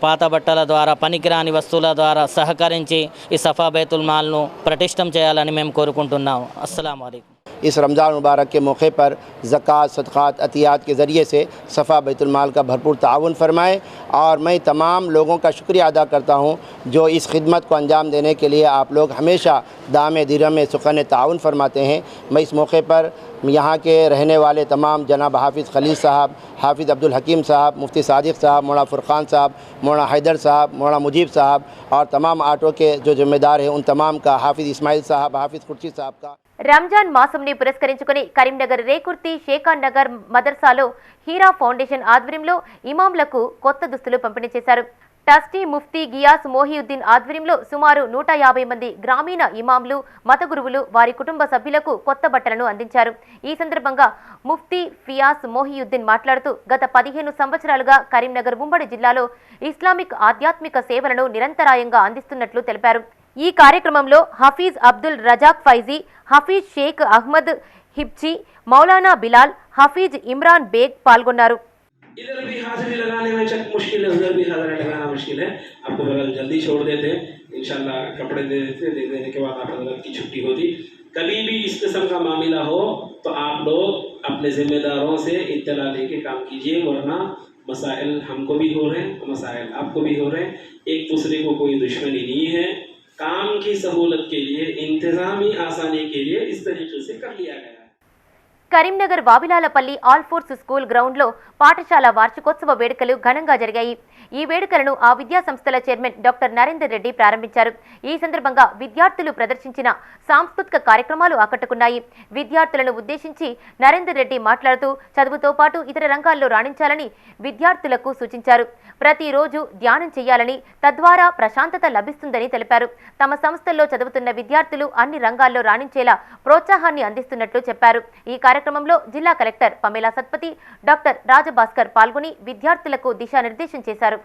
పాత బట్టల ద్వారా పనికిరాని వస్తువుల ద్వారా సహకరించి ఈ సఫా బైతుల్ మాల్ను ప్రతిష్టం చేయాలని మేము కోరుకుంటున్నాము. అస్సలాము అలైకుం. इस रमज़ान मुबारक के मौके पर ज़कात, सदक़ात, अतियात के ज़रिए से सफ़ा बैतुल माल का भरपूर ताउन फरमाएँ और मैं तमाम लोगों का शुक्रिया अदा करता हूँ जो इस खिदमत को अंजाम देने के लिए आप लोग हमेशा दामे दिरम में सुखन ताउन फरमाते हैं। मैं इस मौके पर यहाँ के रहने वाले तमाम जनाब हाफिज़ खलील साहब, हाफिज़ अब्दुल हकीम साहब, मुफ्ती सादिक साहब, मौलाना फ़ुरक़ान साहब, मौलाना हैदर साहब, मौलाना मुजीब साहब और तमाम आटो के जो ज़िम्मेदार हैं उन तमाम का, हाफिज़ इस्माइल साहब, हाफिज़ खुर्शीद साहब का రంజాన్ మాసంని పురస్కరించుకుని కరీంనగర్ రేకుర్తి షేఖాన్ నగర్ మదర్సాలో హీరా ఫౌండేషన్ ఆధ్వర్యంలో ఇమాంలకు కొత్త దుస్తులు పంపిణీ చేశారు. ట్రస్టీ ముఫ్తీ గియాస్ మోహియుద్దీన్ ఆధ్వర్యంలో సుమారు 150 మంది గ్రామీణ ఇమాంలు, మత గురువులు వారి కుటుంబ సభ్యులకు కొత్త బట్టలను అందించారు. ఈ సందర్భంగా ముఫ్తీ ఫియాస్ మోహియుద్దీన్ మాట్లాడుతూ గత 15 సంవత్సరాలుగా కరీంనగర్ ఉమ్మడి జిల్లాలో ఇస్లామిక్ ఆధ్యాత్మిక సేవలను నిరంతరాయంగా అందిస్తున్నట్లు తెలిపారు. ఈ కార్యక్రమంలో హఫీజ్ అబ్దుల్ రజాక్ ఫైజీ, హఫీజ్ షేక్ అహ్మద్ హిబ్చి, మౌలానా బిలాల్, హఫీజ్ ఇమ్రాన్ బేగ్ పాల్గొన్నారు. इधर भी हाजिरी लगाने में मुश्किल है, उधर भी हाजिरी लगाना मुश्किल है. आपको बगल जल्दी छोड़ देते हैं, इंशाल्लाह कपड़े दे देने के बाद आप अदालत की छुट्टी होती. कभी भी इस किस्म का मामला हो तो आप लोग अपने जिम्मेदारों से इत्तला लेके काम कीजिए, वरना मसाइल हमको भी हो रहे हैं, मसाइल आपको भी हो रहे हैं. एक दूसरे को कोई दुश्मनी नहीं है. काम की सहूलत के लिए, इंतजामी आसानी के लिए इस तरीके से कर लिया गया. Karimnagar Vavilalapalli all force school గ్రౌండ్లో పాఠశాల వార్షికోత్సవ వేడుకలు ఘనంగా జరిగాయి. ఈ వేడుకలను ఆ విద్యా సంస్థల చైర్మన్ డాక్టర్ నరేందర్ రెడ్డి ప్రారంభించారు. ఈ సందర్భంగా విద్యార్థులు ప్రదర్శించిన సాంస్కృతిక కార్యక్రమాలు ఆకట్టుకున్నాయి. విద్యార్థులను ఉద్దేశించి నరేందర్ రెడ్డి మాట్లాడుతూ చదువుతో పాటు ఇతర రంగాల్లో రాణించాలని విద్యార్థులకు సూచించారు. ప్రతిరోజు ధ్యానం చేయాలని, తద్వారా ప్రశాంతత లభిస్తుందని తెలిపారు. తమ సంస్థల్లో చదువుతున్న విద్యార్థులు అన్ని రంగాల్లో రాణించేలా ప్రోత్సాహాన్ని అందిస్తున్నట్లు చెప్పారు. ఈ కార్యక్రమంలో జిల్లా collector Pamela Satpathy, doctor Rajabhaskar పాల్గొని విద్యార్థులకు దిశానిర్దేశం చేశారు.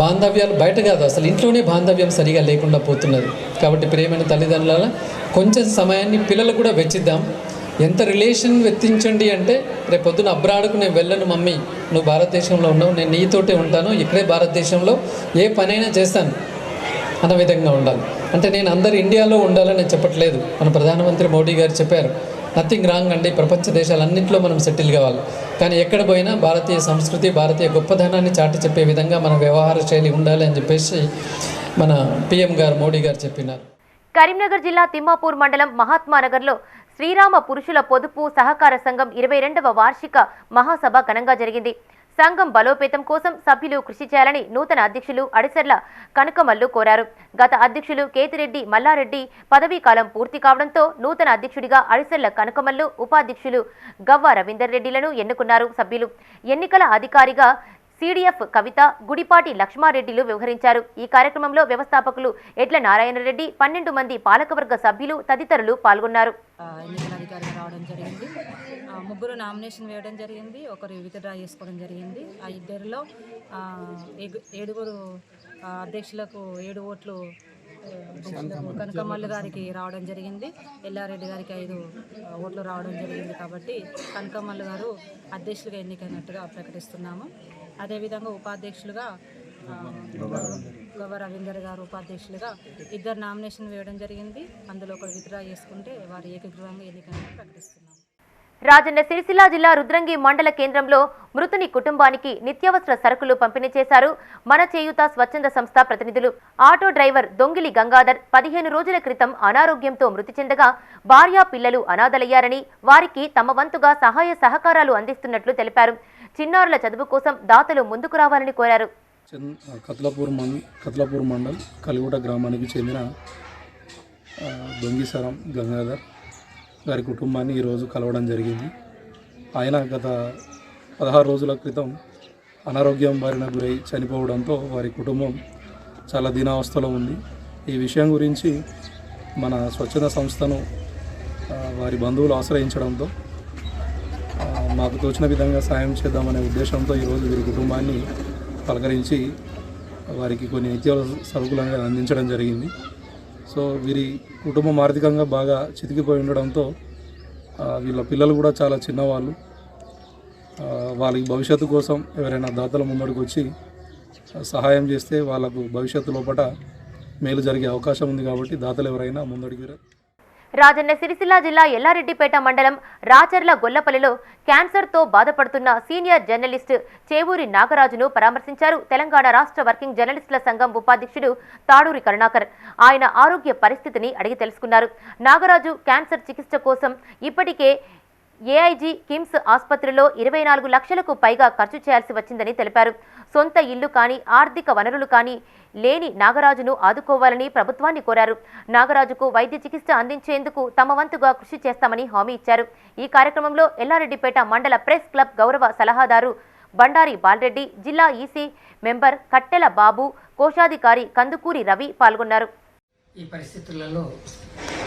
బాంధవ్యాలు బయట కాదు, అసలు ఇంట్లోనే బాంధవ్యం సరిగా లేకుండా పోతున్నది. కాబట్టి ప్రియమైన తల్లిదండ్రుల కొంచెం సమయాన్ని పిల్లలకు కూడా వెచ్చిద్దాం. ఎంత రిలేషన్ వెచ్చించండి అంటే రేపు పొద్దున అబ్రాడ్కు నేను వెళ్ళను మమ్మీ, నువ్వు భారతదేశంలో ఉన్నావు, నేను నీతోటే ఉంటాను, ఇక్కడే భారతదేశంలో ఏ పనైనా చేస్తాను అన్న విధంగా ఉండాలి. అంటే నేను అందరు ఇండియాలో ఉండాలని నేను చెప్పట్లేదు. మన ప్రధానమంత్రి మోడీ గారు చెప్పారు, నథింగ్ రాంగ్ అండి, ప్రపంచ దేశాలన్నింటిలో మనం సెటిల్ కావాలి. కానీ ఎక్కడ పోయినా భారతీయ సంస్కృతి, భారతీయ గొప్పదనాన్ని చాటి చెప్పే విధంగా మన వ్యవహార శైలి ఉండాలి అని చెప్పేసి మన పిఎం గారు, మోడీ గారు చెప్పినారు. కరీంనగర్ జిల్లా తిమ్మాపూర్ మండలం మహాత్మానగర్లో శ్రీరామ పురుషుల పొదుపు సహకార సంఘం 22వ వార్షిక మహాసభ ఘనంగా జరిగింది. సంఘం బలోపేతం కోసం సభ్యులు కృషి చేయాలని నూతన అధ్యక్షులు అడిసర్ల కనకమల్లు కోరారు. గత అధ్యక్షులు కేతిరెడ్డి మల్లారెడ్డి పదవీ కాలం పూర్తి కావడంతో నూతన అధ్యక్షుడిగా అడిసర్ల కనకమల్లు, ఉపాధ్యక్షులు గవ్వ రవీందర్ రెడ్డిలను ఎన్నుకున్నారు. సభ్యులు ఎన్నికల అధికారిగా సిడిఎఫ్ కవిత, గుడిపాటి లక్ష్మారెడ్డిలు వ్యవహరించారు. ఈ కార్యక్రమంలో వ్యవస్థాపకులు ఎడ్ల నారాయణరెడ్డి, 12 మంది పాలకవర్గ సభ్యులు తదితరులు పాల్గొన్నారు. ఎన్నికల అధికారిగా రావడం జరిగింది. 3 నామినేషన్ వేయడం జరిగింది, 1 విత్డ్రా చేసుకోవడం జరిగింది. ఆ ఇద్దరిలో 7 అధ్యక్షులకు 7 ఓట్లు కనకమల్లు గారికి రావడం జరిగింది. ఎల్లారెడ్డి గారికి 5 ఓట్లు రావడం జరిగింది. కాబట్టి కనకమల్లు గారు అధ్యక్షులుగా ఎన్నికైనట్టుగా ప్రకటిస్తున్నాము. అదేవిధంగా ఉపాధ్యక్షులుగా గవ్వ రవీందర్ గారు ఉపాధ్యక్షులుగా 2 నామినేషన్ వేయడం జరిగింది. అందులో 1 విత్డ్రా చేసుకుంటే వారు ఏకగ్రీవంగా ఎన్నికైనట్టు ప్రకటిస్తున్నాము. రాజన్న సిరిసిల్ల జిల్లా రుద్రంగి మండల కేంద్రంలో మృతుని కుటుంబానికి నిత్యావసర సరుకులు పంపిణీ చేశారు మన చేయూత స్వచ్ఛంద సంస్థ ప్రతినిధులు. ఆటో డ్రైవర్ దొంగిలి గంగాధర్ 15 రోజుల క్రితం అనారోగ్యంతో మృతి చెందగా భార్య, పిల్లలు అనాథలయ్యారని, వారికి తమ వంతుగా సహాయ సహకారాలు అందిస్తున్నట్లు తెలిపారు. చిన్నారుల చదువు కోసం దాతలు ముందుకు రావాలని కోరారు. కత్లాపూర్ మండల్ కలిగుట గ్రామానికి చెందిన దొంగిసరం గంగాధర్ గారి కుటుంబాన్ని ఈరోజు కలవడం జరిగింది. ఆయన గత 16 రోజుల క్రితం అనారోగ్యం బారిన గురై చనిపోవడంతో వారి కుటుంబం చాలా దీనావస్థలో ఉంది. ఈ విషయం గురించి మన స్వచ్ఛంద సంస్థను వారి బంధువులు ఆశ్రయించడంతో మాకు తోచిన విధంగా సాయం చేద్దామనే ఉద్దేశంతో ఈరోజు వీరి కుటుంబాన్ని పలకరించి వారికి కొన్ని నిత్యావసర సరుకులను అందించడం జరిగింది. సో వీరి కుటుంబం ఆర్థికంగా బాగా చితికిపోయి ఉండడంతో వీళ్ళ పిల్లలు కూడా చాలా చిన్నవాళ్ళు. వాళ్ళకి భవిష్యత్తు కోసం ఎవరైనా దాతల ముందడికి వచ్చి సహాయం చేస్తే వాళ్ళకు భవిష్యత్తు లోపల మేలు జరిగే అవకాశం ఉంది. కాబట్టి దాతలు ఎవరైనా ముందడికి. రాజన్న సిరిసిల్ల జిల్లా ఎల్లారెడ్డిపేట మండలం రాచర్ల గొల్లపల్లిలో క్యాన్సర్తో బాధపడుతున్న సీనియర్ జర్నలిస్ట్ చేవూరి నాగరాజును పరామర్శించారు తెలంగాణ రాష్ట్ర వర్కింగ్ జర్నలిస్టుల సంఘం ఉపాధ్యక్షుడు తాడూరి కరుణాకర్. ఆయన ఆరోగ్య పరిస్థితిని అడిగి తెలుసుకున్నారు. నాగరాజు క్యాన్సర్ చికిత్స కోసం ఇప్పటికే ఏఐజీ కిమ్స్ ఆసుపత్రిలో 24 లక్షలకు పైగా ఖర్చు చేయాల్సి వచ్చిందని తెలిపారు. సొంత ఇల్లు కానీ, ఆర్థిక వనరులు కానీ లేని నాగరాజును ఆదుకోవాలని ప్రభుత్వాన్ని కోరారు. నాగరాజుకు వైద్య చికిత్స అందించేందుకు తమ వంతుగా కృషి చేస్తామని హామీ ఇచ్చారు. ఈ కార్యక్రమంలో ఎల్లారెడ్డిపేట మండల ప్రెస్ క్లబ్ గౌరవ సలహాదారు బండారి బాలరెడ్డి, జిల్లా ఈసీ మెంబర్ కట్టెల బాబు, కోశాధికారి కందుకూరి రవి పాల్గొన్నారు. ఈ పరిస్థితులలో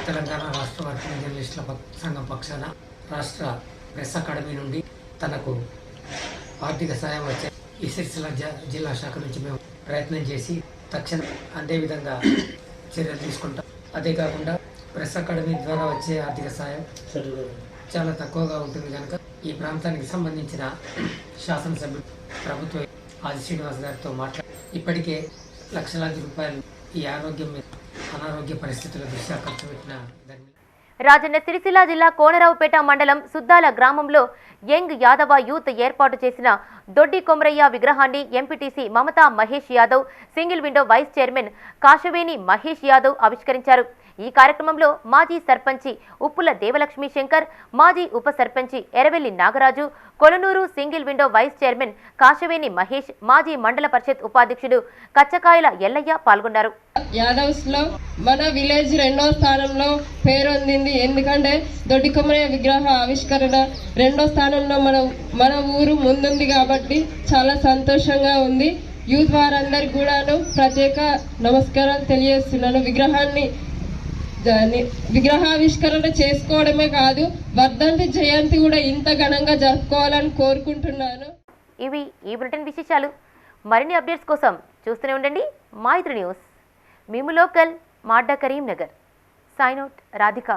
తెలంగాణ రాష్ట్ర వర్కింగ్ జర్నలిస్టుల సంఘం పక్షాన రాష్ట్ర ప్రెస్ అకాడమీ నుండి తనకు ఆర్థిక సాయం వచ్చే ఈ సిరిసిల్ల జిల్లా శాఖ నుంచి మేము ప్రయత్నం చేసి తక్షణం అందే విధంగా చర్యలు తీసుకుంటాం. అదే కాకుండా ప్రెస్ అకాడమీ ద్వారా వచ్చే ఆర్థిక సాయం చాలా తక్కువగా ఉంటుంది కనుక ఈ ప్రాంతానికి సంబంధించిన శాసనసభ్యులు ప్రభుత్వ ఆది శ్రీనివాస్ గారితో మాట్లాడి ఇప్పటికే లక్షలాది రూపాయలు ఈ అనారోగ్య పరిస్థితుల దృష్ట్యా ఖర్చు పెట్టిన రాజన్న సిరిసిల్ల జిల్లా కోనరావుపేట మండలం సుద్దాల గ్రామంలో యంగ్ యాదవ యూత్ ఏర్పాటు చేసిన దొడ్డి కొమరయ్య విగ్రహాన్ని MPTC Mamata Mahesh Yadav, single window vice chairman Kasaveni Mahesh Yadav ఆవిష్కరించారు. ఈ కార్యక్రమంలో మాజీ సర్పంచి ఉప్పుల దేవలక్ష్మి శంకర్, మాజీ ఉప సర్పంచి Eravelli Nagaraju, Kolanur single window vice chairman Kasaveni Mahesh, మాజీ మండల పరిషత్ ఉపాధ్యక్షుడు కచ్చకాయల ఎల్లయ్య పాల్గొన్నారు. యాదవ్స్ లో మన విలేజ్ 2వ స్థానంలో పేరొందింది. ఎందుకంటే దొడ్డి కొమరయ్య విగ్రహ ఆవిష్కరణ 2వ స్థానంలో మన ఊరు ముందుంది కాబట్టి చాలా సంతోషంగా ఉంది. యూత్ వారందరికీ కూడాను ప్రత్యేక నమస్కారాలు తెలియజేస్తున్నాను. విగ్రహావిష్కరణ చేసుకోవడమే కాదు, వర్ధంతి జయంతి కూడా ఇంత ఘనంగా జరుపుకోవాలని కోరుకుంటున్నాను. ఇవి ఈ బులెటిన్ విశేషాలు. మరిన్ని అప్డేట్స్ కోసం చూస్తూనే ఉండండి మైత్రి న్యూస్. మేము లోకల్ మాడ్డా కరీంనగర్. Sign out Radhika.